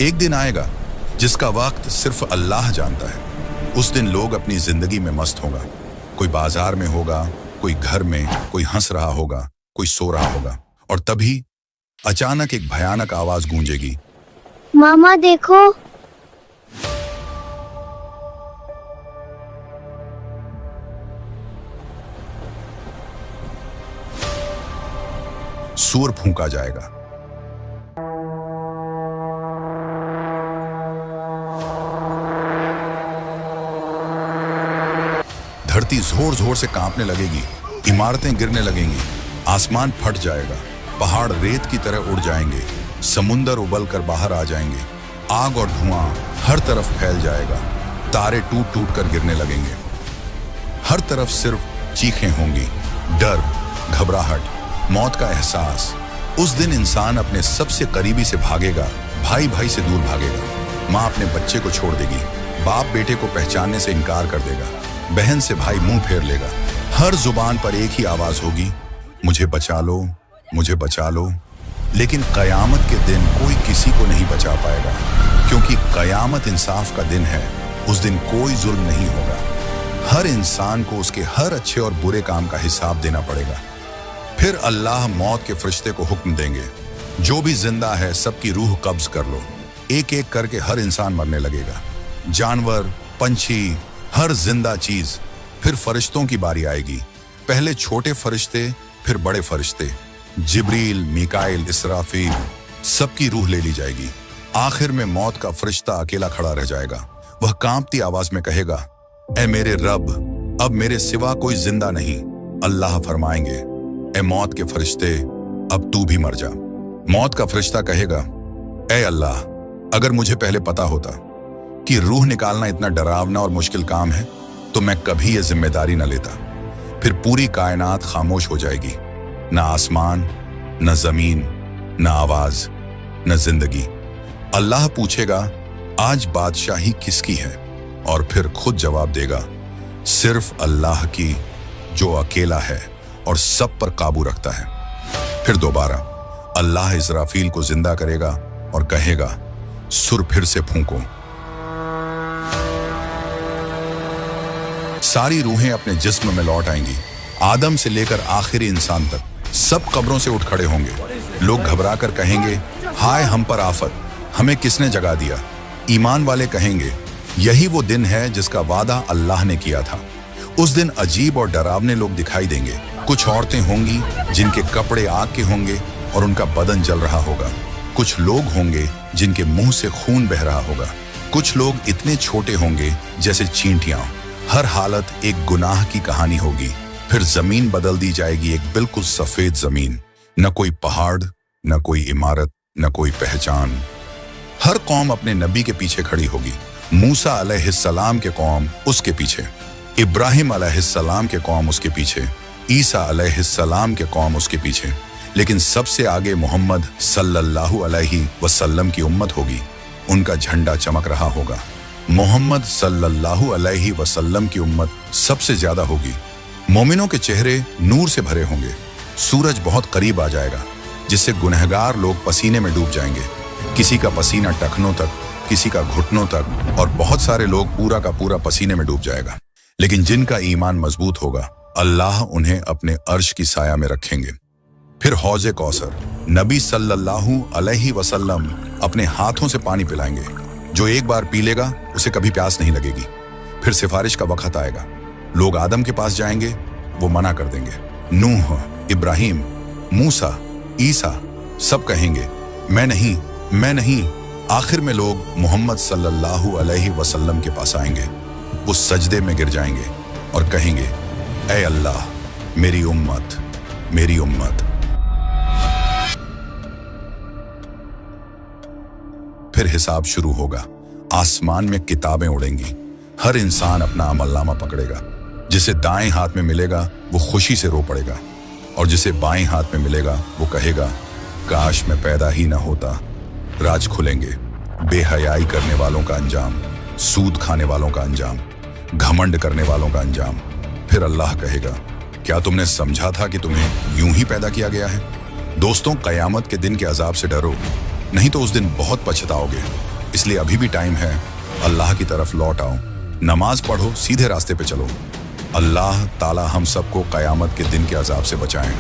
एक दिन आएगा जिसका वक्त सिर्फ अल्लाह जानता है। उस दिन लोग अपनी जिंदगी में मस्त होगा। कोई बाजार में होगा, कोई घर में, कोई हंस रहा होगा, कोई सो रहा होगा। और तभी अचानक एक भयानक आवाज गूंजेगी, मामा देखो। सूर फूंका जाएगा। धरती जोर जोर से कांपने लगेगी, इमारतें गिरने लगेंगी, आसमान फट जाएगा, पहाड़ रेत की तरह उड़ जाएंगे, समुंदर उबल कर बाहर आ जाएंगे, आग और धुआं हर तरफ फैल जाएगा, तारे टूट टूट कर गिरने लगेंगे। हर तरफ सिर्फ चीखें होंगी, डर, घबराहट, मौत का एहसास। उस दिन इंसान अपने सबसे करीबी से भागेगा, भाई भाई से दूर भागेगा, माँ अपने बच्चे को छोड़ देगी, बाप बेटे को पहचानने से इनकार कर देगा, बहन से भाई मुंह फेर लेगा। हर जुबान पर एक ही आवाज होगी, मुझे बचा लो, मुझे बचा लो। लेकिन कयामत के दिन कोई किसी को नहीं बचा पाएगा, क्योंकि कयामत इंसाफ का दिन है। उस दिन कोई जुल्म नहीं होगा। हर इंसान को उसके हर अच्छे और बुरे काम का हिसाब देना पड़ेगा। फिर अल्लाह मौत के फरिश्ते को हुक्म देंगे, जो भी जिंदा है सबकी रूह कब्ज कर लो। एक एक करके हर इंसान मरने लगेगा, जानवर, पंछी, हर जिंदा चीज। फिर फरिश्तों की बारी आएगी, पहले छोटे फरिश्ते, फिर बड़े फरिश्ते, जिब्रील, मीकाइल, इसराफील, सबकी रूह ले ली जाएगी। आखिर में मौत का फरिश्ता अकेला खड़ा रह जाएगा। वह कांपती आवाज में कहेगा, ऐ मेरे रब, अब मेरे सिवा कोई जिंदा नहीं। अल्लाह फरमाएंगे, ऐ मौत के फरिश्ते, अब तू भी मर जा। मौत का फरिश्ता कहेगा, ऐ अल्लाह, अगर मुझे पहले पता होता कि रूह निकालना इतना डरावना और मुश्किल काम है तो मैं कभी यह जिम्मेदारी न लेता। फिर पूरी कायनात खामोश हो जाएगी, न आसमान, न जमीन, न आवाज, न जिंदगी। अल्लाह पूछेगा, आज बादशाही किसकी है? और फिर खुद जवाब देगा, सिर्फ अल्लाह की, जो अकेला है और सब पर काबू रखता है। फिर दोबारा अल्लाह इस्राफील को जिंदा करेगा और कहेगा, सुर फिर से फूंको। सारी रूहें अपने जिस्म में लौट आएंगी, आदम से लेकर आखिरी इंसान तक। सब कब्रों से उठ खड़े होंगे। लोग घबरा कर कहेंगे, हाय हम पर आफत, हमें किसने जगा दिया? ईमान वाले कहेंगे, यही वो दिन है जिसका वादा अल्लाह ने किया था। उस दिन अजीब और डरावने लोग दिखाई देंगे। कुछ औरतें होंगी जिनके कपड़े आग के होंगे और उनका बदन जल रहा होगा। कुछ लोग होंगे जिनके मुंह से खून बह रहा होगा। कुछ लोग इतने छोटे होंगे जैसे चींटियां। हर हालत एक गुनाह की कहानी होगी। फिर जमीन बदल दी जाएगी, एक बिल्कुल सफेद जमीन, न कोई पहाड़, न कोई इमारत, न कोई पहचान। हर कौम अपने नबी के पीछे खड़ी होगी। मूसा अलैहिस्सलाम के कौम उसके पीछे, इब्राहिम अलैहिस्सलाम के कौम उसके पीछे, ईसा अलैहिस्सलाम के कौम उसके पीछे। लेकिन सबसे आगे मोहम्मद सल्लल्लाहु अलैहि वसल्लम की उम्मत होगी। उनका झंडा चमक रहा होगा। मोहम्मद सल्लल्लाहु अलैहि वसल्लम की उम्मत सबसे ज्यादा होगी। मोमिनों के चेहरे नूर से भरे होंगे। सूरज बहुत करीब आ जाएगा, जिससे गुनहगार लोग पसीने में डूब जाएंगे। किसी का पसीना टखनों तक, किसी का घुटनों तक, और बहुत सारे लोग पूरा का पूरा पसीने में डूब जाएगा। लेकिन जिनका ईमान मजबूत होगा, अल्लाह उन्हें अपने अर्श की साया में रखेंगे। फिर हौज़े कौसर, नबी सल्लल्लाहु अलैहि वसल्लम अपने हाथों से पानी पिलाएंगे। जो एक बार पी लेगा उसे कभी प्यास नहीं लगेगी। फिर सिफारिश का वक्त आएगा। लोग आदम के पास जाएंगे, वो मना कर देंगे। नूह, इब्राहिम, मूसा, ईसा सब कहेंगे, मैं नहीं, मैं नहीं। आखिर में लोग मोहम्मद सल्लल्लाहु अलैहि वसल्लम के पास आएंगे। वो सजदे में गिर जाएंगे और कहेंगे, ऐ अल्लाह, मेरी उम्मत, मेरी उम्मत। फिर हिसाब शुरू होगा। आसमान में किताबें उड़ेंगी। हर इंसान अपना अमलनामा पकड़ेगा। जिसे दाएं हाथ में मिलेगा वो खुशी से रो पड़ेगा, और जिसे बाएं हाथ में मिलेगा वो कहेगा, काश मैं पैदा ही ना होता। राज खुलेंगे। बेहयाई करने वालों का अंजाम, सूद खाने वालों का अंजाम, घमंड करने वालों का अंजाम। फिर अल्लाह कहेगा, क्या तुमने समझा था कि तुम्हें यूं ही पैदा किया गया है? दोस्तों, कयामत के दिन के अजाब से डरो, नहीं तो उस दिन बहुत पछताओगे। इसलिए अभी भी टाइम है, अल्लाह की तरफ लौट आओ, नमाज पढ़ो, सीधे रास्ते पे चलो। अल्लाह ताला हम सबको कयामत के दिन के अजाब से बचाएं।